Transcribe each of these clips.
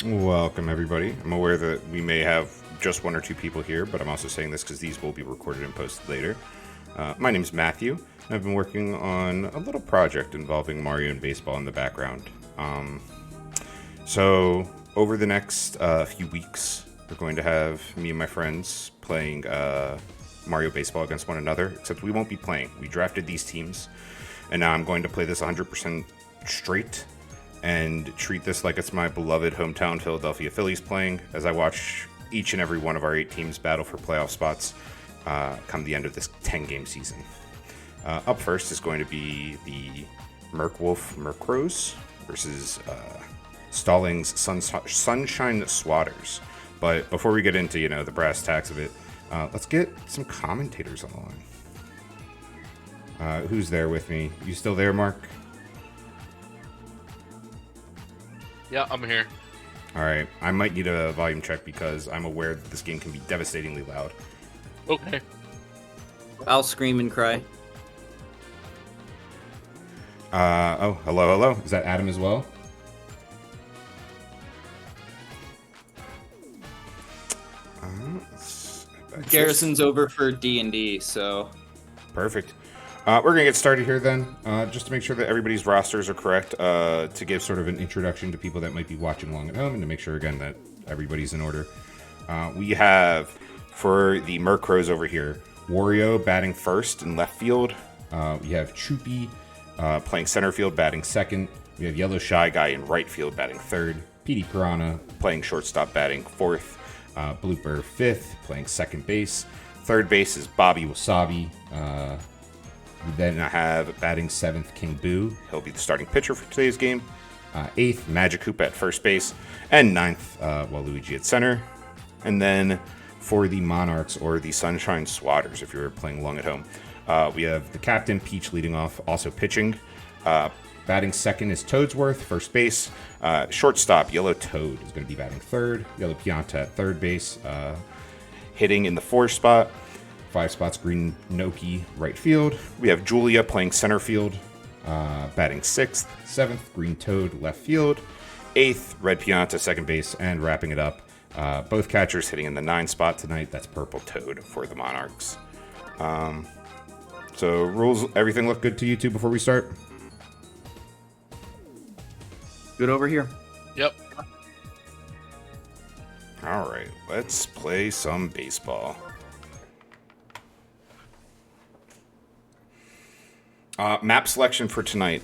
Welcome, everybody. I'm aware that we may have just one or two people here, but I'm also saying this because these will be recorded and posted later. My name is Matthew, and I've been working on a little project involving Mario and baseball in the background. So, over the next few weeks, we're going to have me and my friends playing Mario Baseball against one another, except we won't be playing. We drafted these teams, and now I'm going to play this 100% straight and treat this like it's my beloved hometown Philadelphia Phillies playing as I watch each and every one of our 8 teams battle for playoff spots come the end of this 10-game season. Up first is going to be the Mercrows versus Stallings Sunshine Swatters. But before we get into, the brass tacks of it, let's get some commentators on the line. Who's there with me? You still there, Mark? Yeah, I'm here. All right. I might need a volume check because I'm aware that this game can be devastatingly loud. Okay. I'll scream and cry. Hello. Is that Adam as well? Garrison's over for D&D, so... Perfect. We're going to get started here then, just to make sure that everybody's rosters are correct, to give sort of an introduction to people that might be watching along at home, and to make sure, again, that everybody's in order. We have, for the Mercrows over here, Wario batting first in left field. We have Choopy playing center field, batting second. We have Yellow Shy Guy in right field, batting third. Petey Piranha playing shortstop, batting fourth. Blooper fifth, playing second base. Third base is Bobby Wasabi. Then I have batting seventh, King Boo. He'll be the starting pitcher for today's game. Eighth, Magic at first base. And ninth, Waluigi at center. And then for the Monarchs, or the Sunshine Swatters, if you're playing along at home, we have the captain, Peach, leading off, also pitching. Batting second is Toadsworth, first base. Shortstop, Yellow Toad is going to be batting third. Yellow Pianta at third base. Hitting in the 4 spot. 5 spots, Green Noki, right field. We have Julia playing center field, batting 6th. 7th, Green Toad, left field. 8th, Red Pianta, second base. And wrapping it up, both catchers hitting in the 9 spot tonight. That's Purple Toad for the Monarchs. So, rules, everything look good to you two before we start? Good over here. Yep. All right, let's play some baseball. Map selection for tonight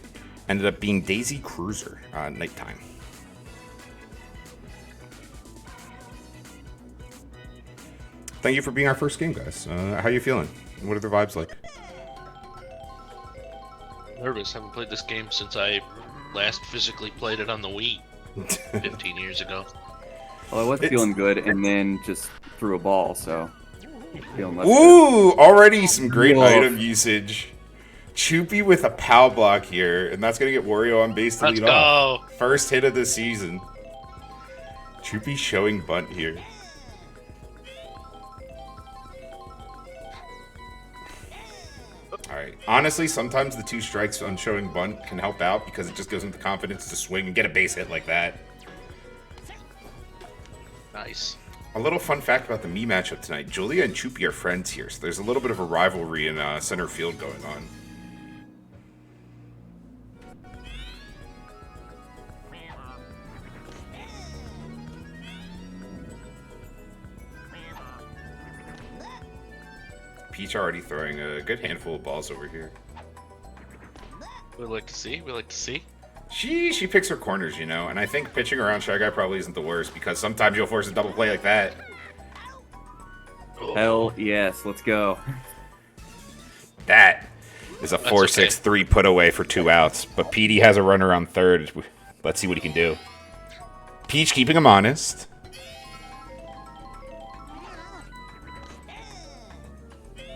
ended up being Daisy Cruiser, nighttime. Thank you for being our first game, guys. How you feeling? What are the vibes like? Nervous. Haven't played this game since I last physically played it on the Wii 15 years ago. Well, I was feeling good, and then just threw a ball, so feeling less Ooh, already some great Whoa. item usage. Choopy with a POW block here, and that's going to get Wario on base to Let's lead go. off. First hit of the season. Choopy showing bunt here. Alright, honestly, sometimes the 2 strikes on showing bunt can help out because it just gives him the confidence to swing and get a base hit like that. Nice. A little fun fact about the Mii matchup tonight. Julia and Choopy are friends here, so there's a little bit of a rivalry in center field going on. Peach already throwing a good handful of balls over here. We like to see. We like to see. She picks her corners, and I think pitching around Shy Guy probably isn't the worst because sometimes you'll force a double play like that. Hell yes, let's go. That is a 4-6-3 put away for 2 outs, but Petey has a runner on third. Let's see what he can do. Peach keeping him honest.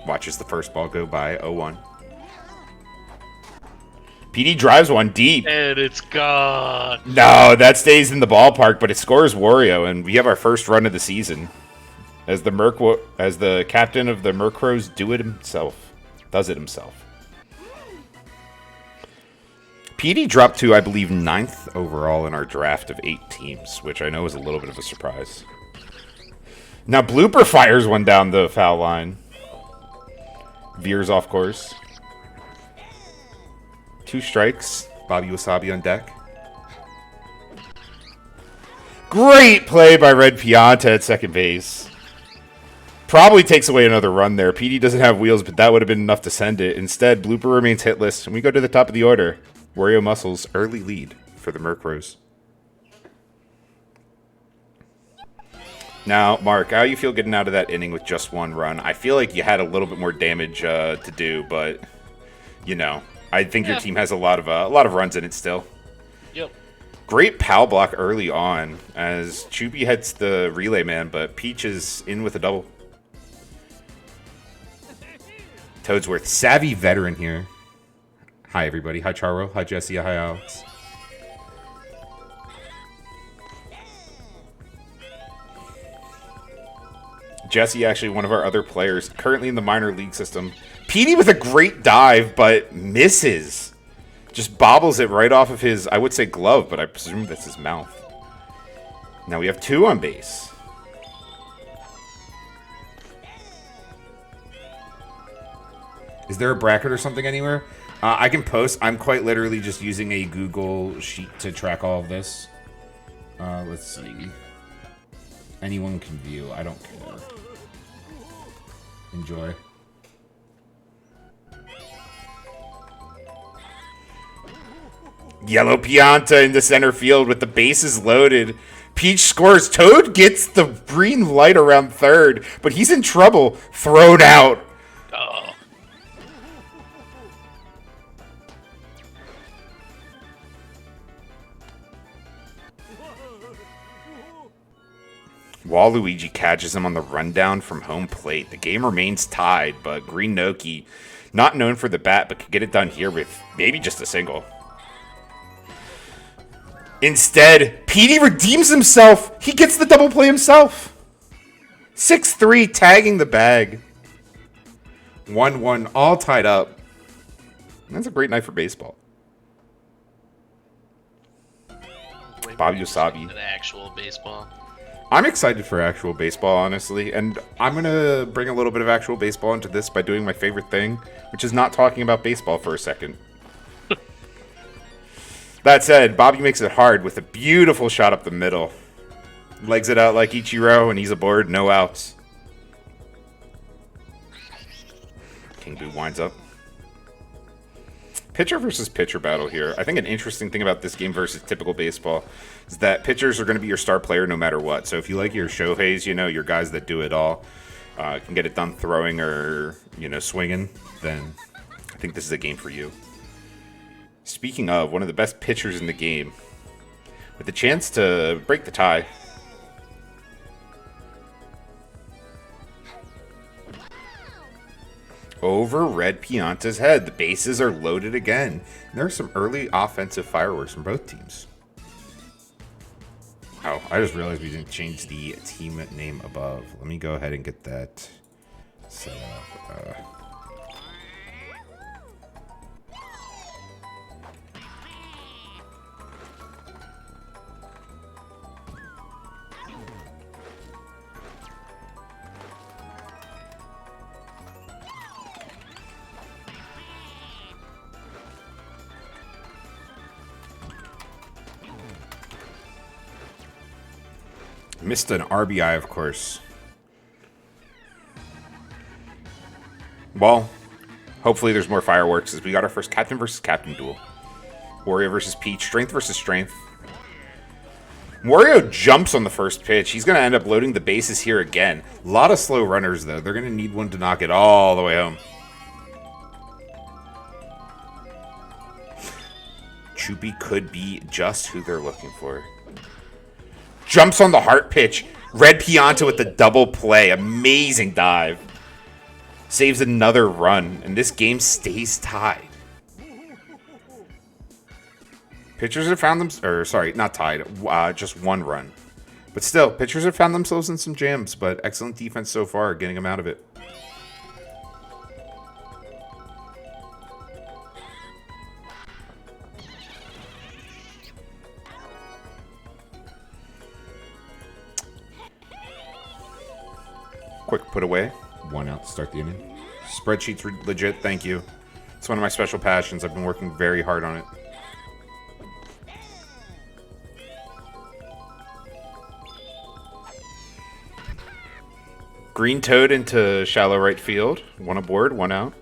Watches the first ball go by, 0-1. PD drives one deep. And it's gone. No, that stays in the ballpark, but it scores Wario, and we have our first run of the season. As the captain of the Mercrows does it himself. PD dropped to, I believe, 9th overall in our draft of 8 teams, which I know is a little bit of a surprise. Now Blooper fires one down the foul line. Veers off course. 2 strikes. Bobby Wasabi on deck. Great play by Red Pianta at second base. Probably takes away another run there. PD doesn't have wheels, but that would have been enough to send it. Instead, Blooper remains hitless, and we go to the top of the order. Wario Muscles early lead for the Murkrows. Now, Mark, how you feel getting out of that inning with just 1 run? I feel like you had a little bit more damage to do, but you know, I think your team has a lot of runs in it still. Yep. Great pal block early on as Chubby heads the relay man, but Peach is in with a double. Toadsworth, savvy veteran here. Hi, everybody. Hi, Charo. Hi, Jesse. Hi, Alex. Jesse, actually one of our other players, currently in the minor league system. PD with a great dive, but misses. Just bobbles it right off of his, I would say glove, but I presume that's his mouth. Now we have 2 on base. Is there a bracket or something anywhere? I can post. I'm quite literally just using a Google sheet to track all of this. Let's see. Anyone can view. I don't care. Enjoy. Yellow Pianta into center field with the bases loaded. Peach scores. Toad gets the green light around third, but he's in trouble. Thrown out. Oh. Waluigi catches him on the rundown from home plate. The game remains tied, but Green Noki, not known for the bat, but could get it done here with maybe just a single. Instead, PD redeems himself. He gets the double play himself. 6-3, tagging the bag. 1-1, all tied up. That's a great night for baseball. Bobby Wasabi. An actual baseball. I'm excited for actual baseball, honestly, and I'm going to bring a little bit of actual baseball into this by doing my favorite thing, which is not talking about baseball for a second. That said, Bobby makes it hard with a beautiful shot up the middle. Legs it out like Ichiro, and he's aboard, no outs. King Boo winds up. Pitcher versus pitcher battle here. I think an interesting thing about this game versus typical baseball is that pitchers are going to be your star player no matter what. So if you like your Shoheis, you know, your guys that do it all, can get it done throwing or, you know, swinging, then I think this is a game for you. Speaking of, one of the best pitchers in the game, with the chance to break the tie. Over Red Pianta's head. The bases are loaded again. And there are some early offensive fireworks from both teams. Oh, I just realized we didn't change the team name above. Let me go ahead and get that set up. Missed an RBI, of course. Well, hopefully there's more fireworks as we got our first captain versus captain duel. Wario versus Peach, strength versus strength. Wario jumps on the first pitch. He's going to end up loading the bases here again. A lot of slow runners, though. They're going to need one to knock it all the way home. Choopy could be just who they're looking for. Jumps on the heart pitch. Red Pianta with the double play. Amazing dive. Saves another run. And this game stays tied. Pitchers have found them... Or, sorry, not tied. Just one run. But still, pitchers have found themselves in some jams. But excellent defense so far, getting them out of it. quick put away. 1 out to start the inning. Spreadsheet's legit, thank you. It's one of my special passions. I've been working very hard on it. Green Toad into shallow right field. 1 aboard, 1 out.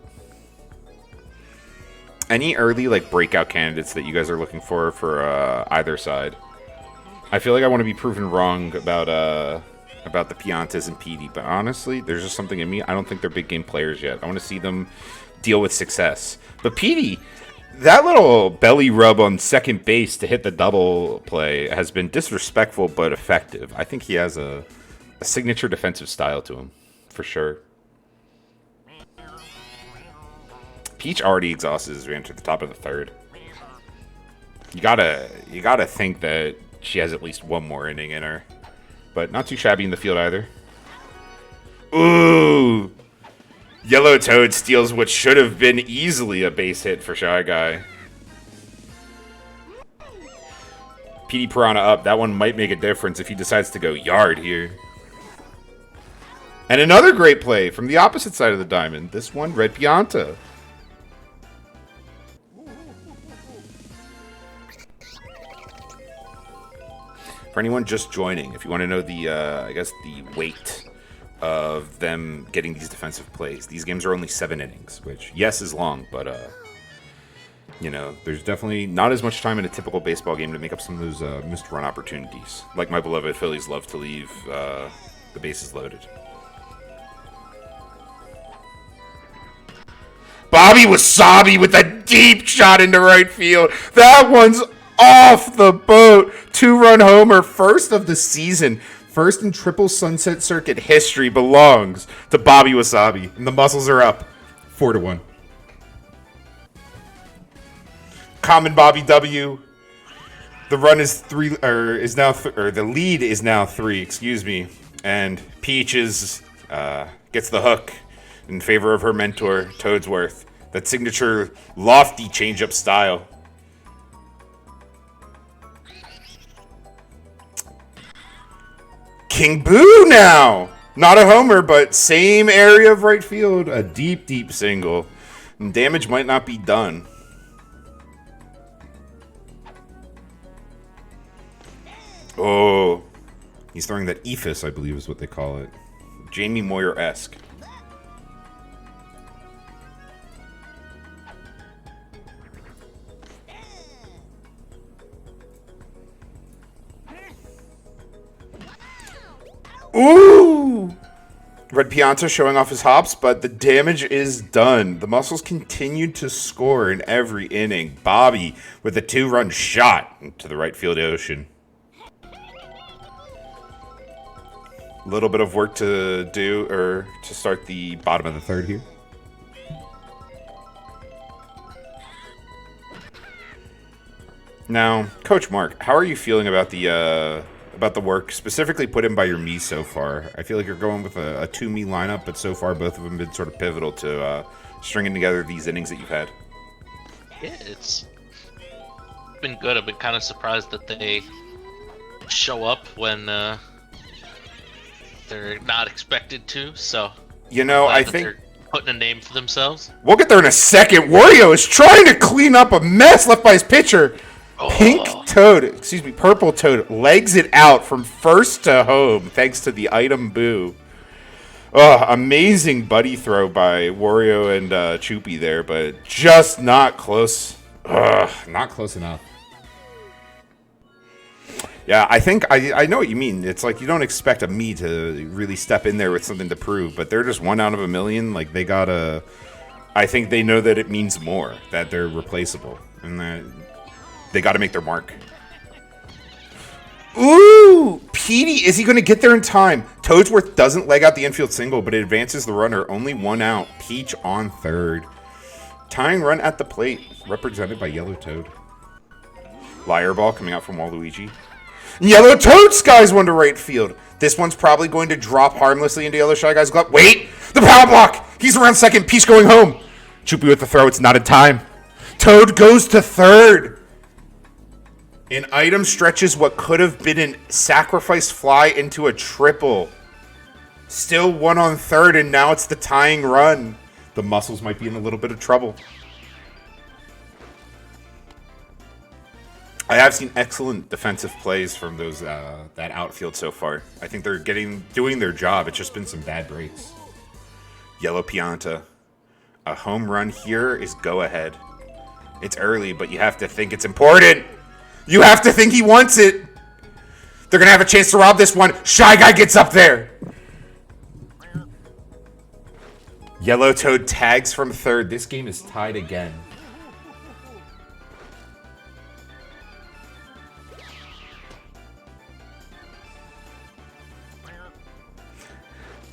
Any early like breakout candidates that you guys are looking for either side? I feel like I want to be proven wrong about the Piantas and Petey, but honestly, there's just something in me. I don't think they're big game players yet. I want to see them deal with success. But Petey, that little belly rub on second base to hit the double play has been disrespectful but effective. I think he has a signature defensive style to him, for sure. Peach already exhausted as we enter the top of the third. You gotta think that she has at least one more inning in her. But not too shabby in the field either. Ooh! Yellow Toad steals what should have been easily a base hit for Shy Guy. PD Piranha up. That one might make a difference if he decides to go yard here. And another great play from the opposite side of the diamond. This one, Red Pianta. For anyone just joining, if you want to know the, I guess, the weight of them getting these defensive plays, these games are only 7 innings, which, yes, is long, but, you know, there's definitely not as much time in a typical baseball game to make up some of those missed run opportunities. Like my beloved Phillies love to leave the bases loaded. Bobby Wasabi with a deep shot into right field. That one's off the boat. 2-run homer, first of the season. First in triple Sunset Circuit history belongs to Bobby Wasabi. And the muscles are up. 4-1. Common Bobby W. The run is the lead is now 3, excuse me. And Peaches gets the hook in favor of her mentor, Toadsworth. That signature lofty changeup style. King Boo now! Not a homer, but same area of right field. A deep, deep single. And damage might not be done. Oh. He's throwing that ephus, I believe is what they call it. Jamie Moyer-esque. Ooh! Red Pianta showing off his hops, but the damage is done. The Muscles continued to score in every inning. Bobby with a 2-run shot into the right field ocean. A little bit of work to do, or to start the bottom of the third here. Now, Coach Mark, how are you feeling about the work specifically put in by your Mii so far? I feel like you're going with a 2 Mii lineup, but so far both of them have been sort of pivotal to stringing together these innings that you've had. Yeah, it's been good. I've been kind of surprised that they show up when they're not expected to. So, you know, I think they're putting a name for themselves. We'll get there in a second. Wario is trying to clean up a mess left by his pitcher. Purple Toad legs it out from first to home thanks to the item Boo. Oh, amazing buddy throw by Wario and Choopy there, but just not close. Not close enough. Yeah, I think I know what you mean. It's like you don't expect a Mii to really step in there with something to prove, but they're just 1 out of a million. Like they gotta. I think they know that it means more, that they're replaceable, and that they got to make their mark. Ooh! Petey, is he going to get there in time? Toadsworth doesn't leg out the infield single, but it advances the runner. Only 1 out. Peach on third. Tying run at the plate, represented by Yellow Toad. Liar ball coming out from Waluigi. Yellow Toad skies one to right field. This one's probably going to drop harmlessly into Yellow Shy Guy's glove. Wait! The power block! He's around second. Peach going home. Choopy with the throw. It's not in time. Toad goes to third. An item stretches what could have been a sacrifice fly into a triple. Still 1 on third, and now it's the tying run. The Muscles might be in a little bit of trouble. I have seen excellent defensive plays from those that outfield so far. I think they're doing their job. It's just been some bad breaks. Yellow Pianta. A home run here is go ahead. It's early, but you have to think it's important. You have to think he wants it. They're going to have a chance to rob this one. Shy Guy gets up there. Yellow Toad tags from third. This game is tied again.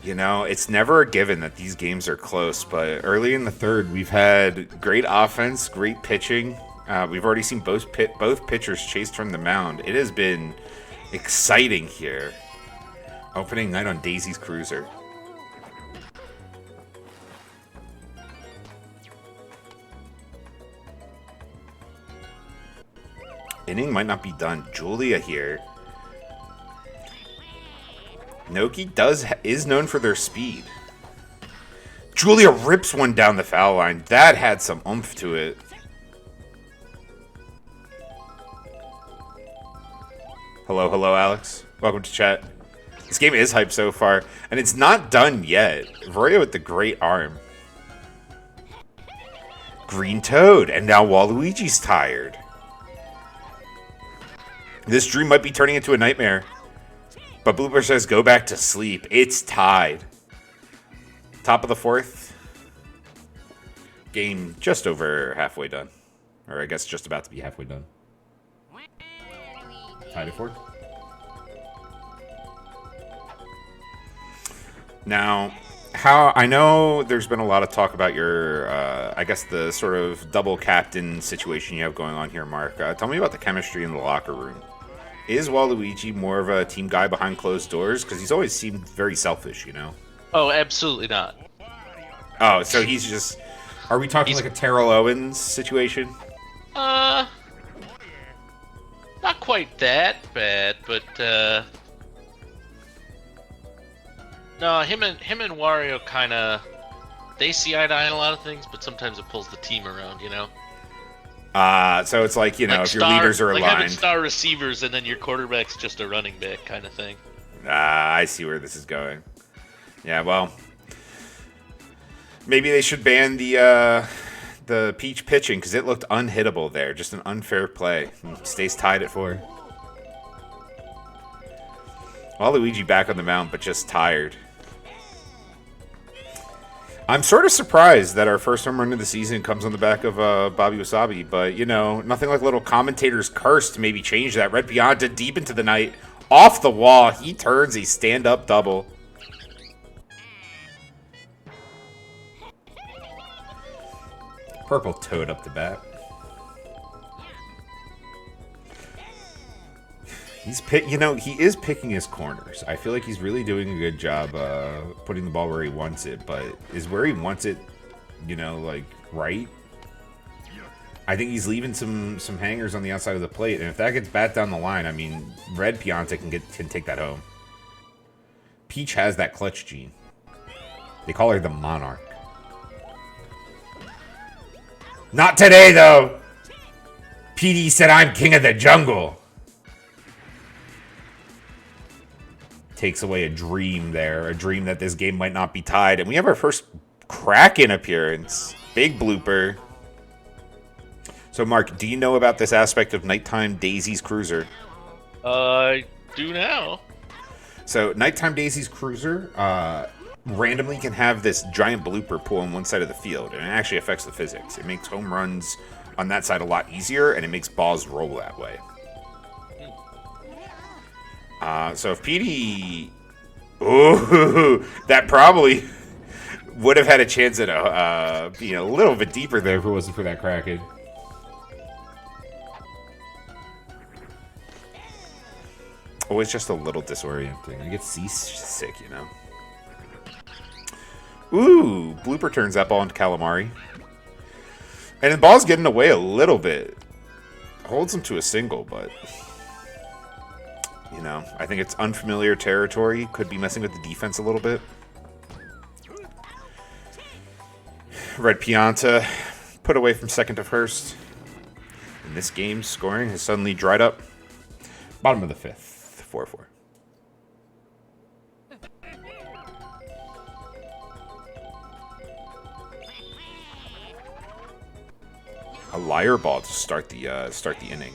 You know, it's never a given that these games are close, but early in the third, we've had great offense, great pitching. We've already seen both pitchers chased from the mound. It has been exciting here. Opening night on Daisy's Cruiser. Inning might not be done. Julia here. Noki is known for their speed. Julia rips one down the foul line. That had some oomph to it. Hello, Alex. Welcome to chat. This game is hyped so far, and it's not done yet. Royo with the great arm. Green Toad, and now Waluigi's tired. This dream might be turning into a nightmare. But Blooper says go back to sleep. It's tied. Top of the fourth. Game just over halfway done. Or I guess just about to be halfway done. Tied at fourth. Now, I know there's been a lot of talk about your, I guess the sort of double captain situation you have going on here, Mark. Tell me about the chemistry in the locker room. Is Waluigi more of a team guy behind closed doors? Because he's always seemed very selfish, you know? Oh, absolutely not. Oh, so he's just... Are we talking like a Terrell Owens situation? Not quite that bad, but, no, him and Wario kind of... They see eye to eye on a lot of things, but sometimes it pulls the team around, you know? So it's like, you know, if your leaders are aligned. Like having star receivers and then your quarterback's just a running back kind of thing. I see where this is going. Yeah, well, maybe they should ban the Peach pitching because it looked unhittable there. Just an unfair play. Stays tied at 4. Waluigi back on the mound, but just tired. I'm sort of surprised that our first home run of the season comes on the back of Bobby Wasabi, but, you know, nothing like a little commentator's curse to maybe change that. Red Pianta deep into the night, off the wall. He turns a stand-up double. Purple Toad up the bat. You know, he is picking his corners. I feel like he's really doing a good job putting the ball where he wants it, but is where he wants it, you know, like, right? I think he's leaving some hangers on the outside of the plate, and if that gets bat down the line, I mean, Red Pianta can take that home. Peach has that clutch gene. They call her the Monarch. Not today, though! PD said I'm king of the jungle. Takes away a dream there. A dream that this game might not be tied. And we have our first Kraken appearance. Big blooper. So, Mark, do you know about this aspect of Nighttime Daisy's Cruiser? I do now. So, Nighttime Daisy's Cruiser randomly can have this giant blooper pull on one side of the field. And it actually affects the physics. It makes home runs on that side a lot easier. And it makes balls roll that way. So if PD... Ooh, that probably would have had a chance at being a little bit deeper there if it wasn't for that Kraken. Always just a little disorienting. I get seasick, you know. Ooh, blooper turns that ball into Calamari. And the ball's getting away a little bit. Holds him to a single, but... You know, I think it's unfamiliar territory. Could be messing with the defense a little bit. Red Pianta put away from second to first. In this game, scoring has suddenly dried up. Bottom of the fifth, 4-4. A liar ball to start the inning.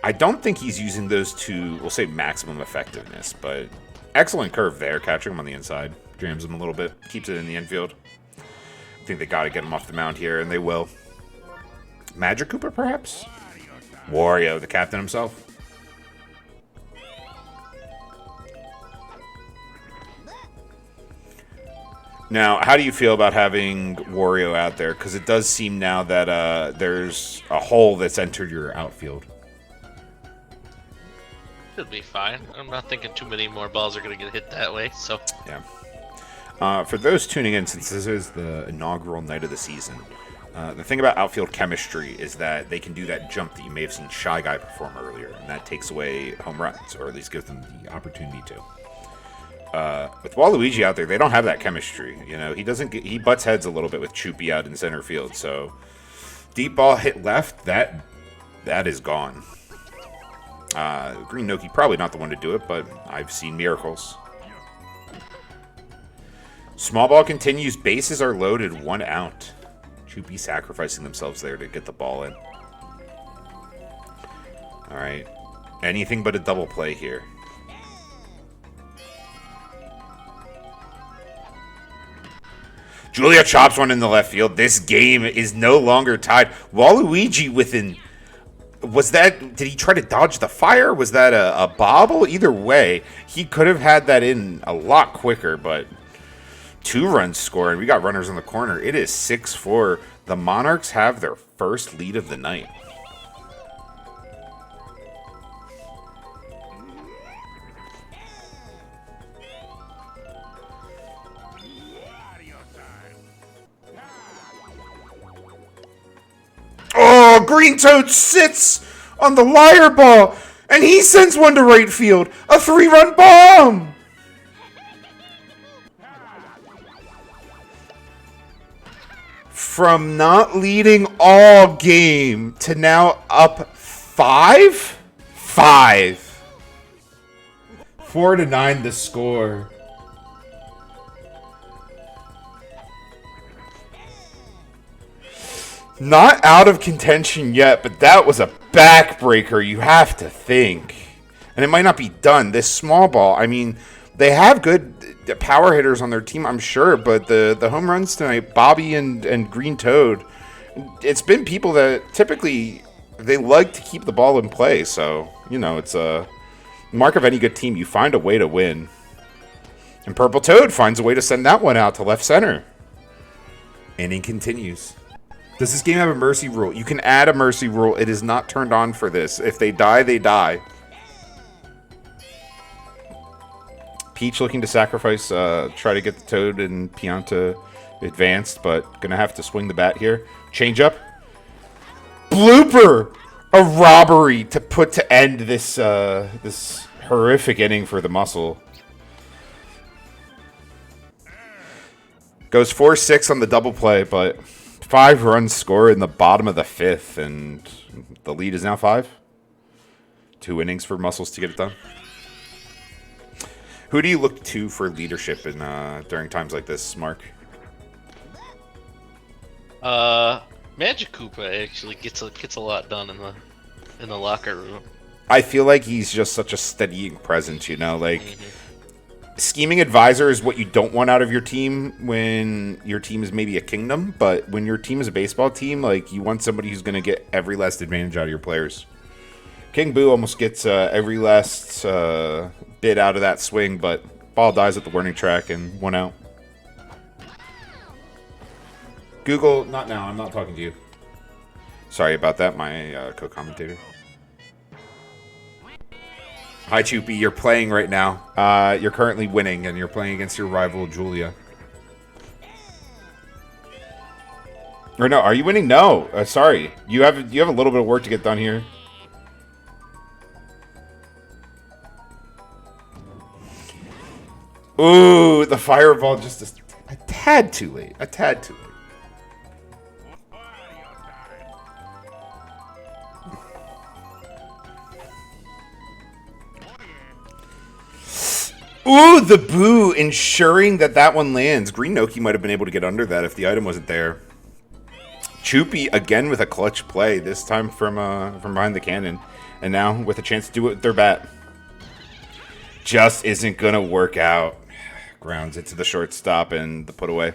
I don't think he's using those to, we'll say, maximum effectiveness, but excellent curve there, catching him on the inside. Jams him a little bit, keeps it in the infield. I think they got to get him off the mound here, and they will. Magic Cooper, perhaps? Wario, the captain himself. Now, how do you feel about having Wario out there? Because it does seem now that there's a hole that's entered your outfield. Should be fine. I'm not thinking too many more balls are going to get hit that way, so... Yeah. For those tuning in, since this is the inaugural night of the season, the thing about outfield chemistry is that they can do that jump that you may have seen Shy Guy perform earlier, and that takes away home runs, or at least gives them the opportunity to. With Waluigi out there, they don't have that chemistry. You know, he butts heads a little bit with Choopy out in center field, so deep ball hit left, that is gone. Green Noki probably not the one to do it, but I've seen miracles. Small ball continues. Bases are loaded. 1 out. Choopy sacrificing themselves there to get the ball in. All right. Anything but a double play here. Julia chops one in the left field. This game is no longer tied. Waluigi within... Was that... Did he try to dodge the fire? Was that a bobble? Either way, he could have had that in a lot quicker, but... 2 runs scored. We got runners in the corner. It is 6-4. The Monarchs have their first lead of the night. Oh, Green Toad sits on the liar ball, and he sends one to right field. A 3-run bomb! From not leading all game to now up 5? 5. 4-9 the score. Not out of contention yet, but that was a backbreaker, you have to think. And it might not be done. This small ball, I mean, they have good power hitters on their team, I'm sure, but the home runs tonight, Bobby and Green Toad, it's been people that typically, they like to keep the ball in play. So, you know, it's a mark of any good team. You find a way to win. And Purple Toad finds a way to send that one out to left center. Inning continues. Does this game have a mercy rule? You can add a mercy rule. It is not turned on for this. If they die, they die. Peach looking to sacrifice, try to get the Toad and Pianta advanced, but gonna have to swing the bat here. Change up. Blooper! A robbery to put to end this this horrific inning for the Muscle. Goes 4-6 on the double play, but 5 runs scored in the bottom of the 5th, and the lead is now 5. 2 innings for Muscles to get it done. Who do you look to for leadership in during times like this, Mark? Magic Koopa actually gets a lot done in the locker room. I feel like he's just such a steadying presence, you know, like scheming advisor is what you don't want out of your team when your team is maybe a kingdom, but when your team is a baseball team, like you want somebody who's going to get every last advantage out of your players. King Boo almost gets every last bit out of that swing, but ball dies at the warning track and 1 out. Google, not now. I'm not talking to you. Sorry about that, my co-commentator. Hi, Choopy. You're playing right now. You're currently winning, and you're playing against your rival, Julia. Or no, are you winning? No. Sorry. You have a little bit of work to get done here. Ooh, the fireball just a tad too late. A tad too late. Ooh, the boo, ensuring that one lands. Green Noki might have been able to get under that if the item wasn't there. Choopy again with a clutch play, this time from behind the cannon. And now with a chance to do it with their bat. Just isn't going to work out. Grounds it to the shortstop and the put away.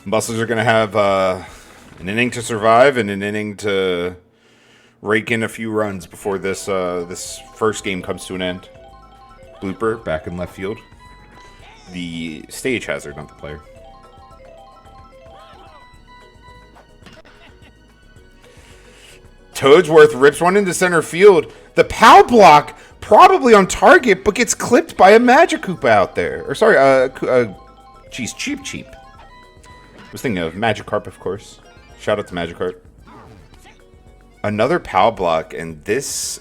Muscles are going to have an inning to survive and an inning to rake in a few runs before this this first game comes to an end. Blooper back in left field. The stage hazard, not the player. Toadsworth rips one into center field. The POW block probably on target, but gets clipped by a Magikarp out there. Or sorry, geez, Cheap. I was thinking of Magikarp, of course. Shout out to Magikarp. Another POW block, and this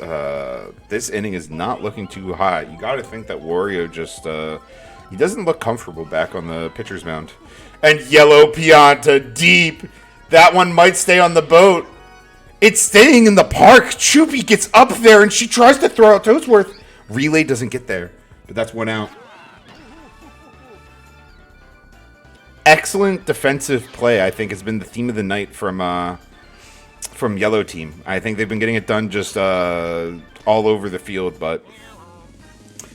this inning is not looking too hot. You got to think that Wario just he doesn't look comfortable back on the pitcher's mound. And Yellow Pianta deep. That one might stay on the boat. It's staying in the park. Choopy gets up there, and she tries to throw out Toadsworth. Relay doesn't get there, but that's one out. Excellent defensive play, I think, has been the theme of the night from Yellow Team. I think they've been getting it done just all over the field, but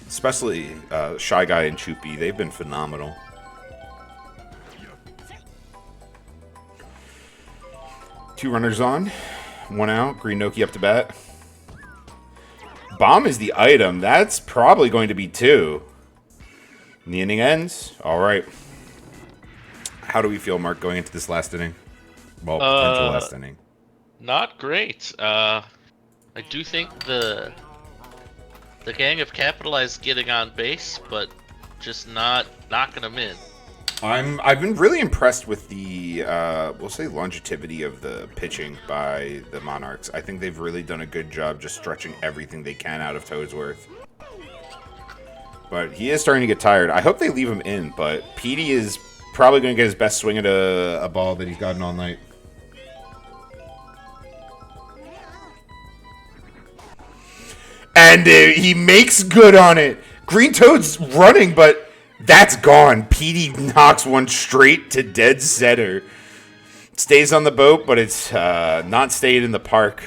especially Shy Guy and Choopy, they've been phenomenal. Two runners on, one out. Green Noki up to bat. Bomb is the item. That's probably going to be two. And the inning ends. All right. How do we feel, Mark, going into this last inning? Well, potential last inning. Not great. I do think the gang have capitalized getting on base, but just not knocking them in. I've been really impressed with the we'll say longevity of the pitching by the Monarchs. I think they've really done a good job just stretching everything they can out of Toadsworth. But he is starting to get tired. I hope they leave him in, but Petey is probably going to get his best swing at a ball that he's gotten all night. And he makes good on it. Green Toad's running, but that's gone. Petey knocks one straight to dead center. Stays on the boat, but it's not stayed in the park.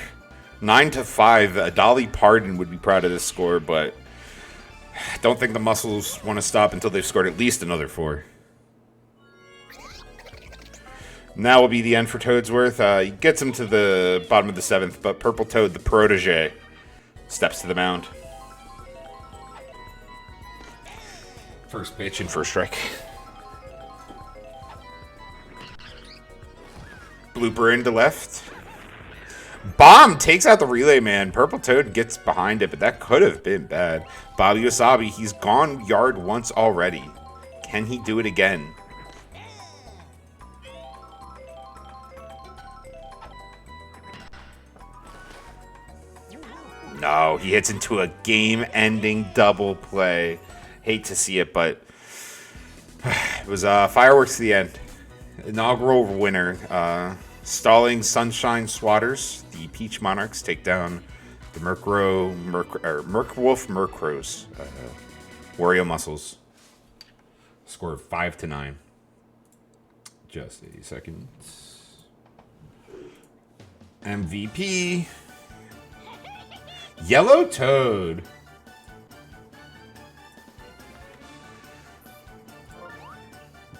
9-5. Dolly Parton would be proud of this score, but I don't think the Muscles want to stop until they've scored at least another 4. Now will be the end for Toadsworth. He gets him to the bottom of the 7th, but Purple Toad, the protege, steps to the mound. First pitch and first strike. Blooper into left. Bomb takes out the relay man. Purple Toad gets behind it, but that could have been bad. Bobby Wasabi, he's gone yard once already. Can he do it again? No, he hits into a game-ending double play. Hate to see it, but it was fireworks to the end. Inaugural winner. Stalling Sunshine Swatters. The Peach Monarchs take down the Merkwolf Murkrows. Wario Muscles. Score of 5-9. Just 80 seconds. MVP. Yellow Toad.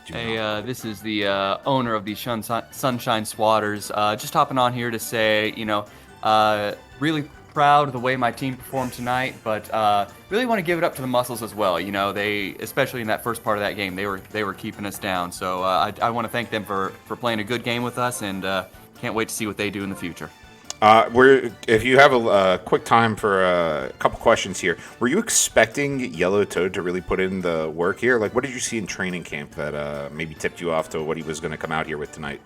Hey, this is the owner of the Sunshine Swatters. Just hopping on here to say, really proud of the way my team performed tonight, but really want to give it up to the Muscles as well. You know, they, especially in that first part of that game, they were keeping us down. So I want to thank them for playing a good game with us, and can't wait to see what they do in the future. If you have a quick time for a couple questions here, were you expecting Yellow Toad to really put in the work here? Like, what did you see in training camp that maybe tipped you off to what he was going to come out here with tonight?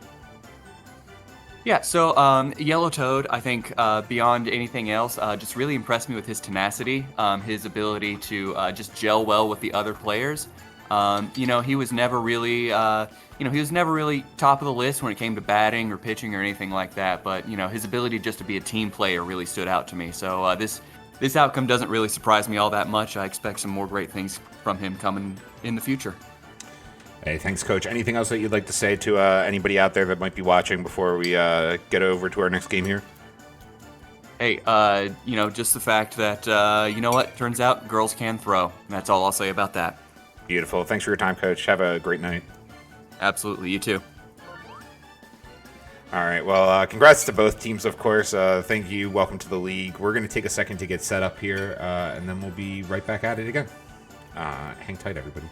Yeah, so Yellow Toad, I think beyond anything else, just really impressed me with his tenacity, his ability to just gel well with the other players. He was never really, he was never really top of the list when it came to batting or pitching or anything like that. But his ability just to be a team player really stood out to me. So this outcome doesn't really surprise me all that much. I expect some more great things from him coming in the future. Hey, thanks, Coach. Anything else that you'd like to say to anybody out there that might be watching before we get over to our next game here? Hey, just the fact that, turns out girls can throw. That's all I'll say about that. Beautiful. Thanks for your time, Coach. Have a great night. Absolutely, you too. All right. Well, congrats to both teams, of course. Thank you. Welcome to the league. We're going to take a second to get set up here, and then we'll be right back at it again. Hang tight, everybody.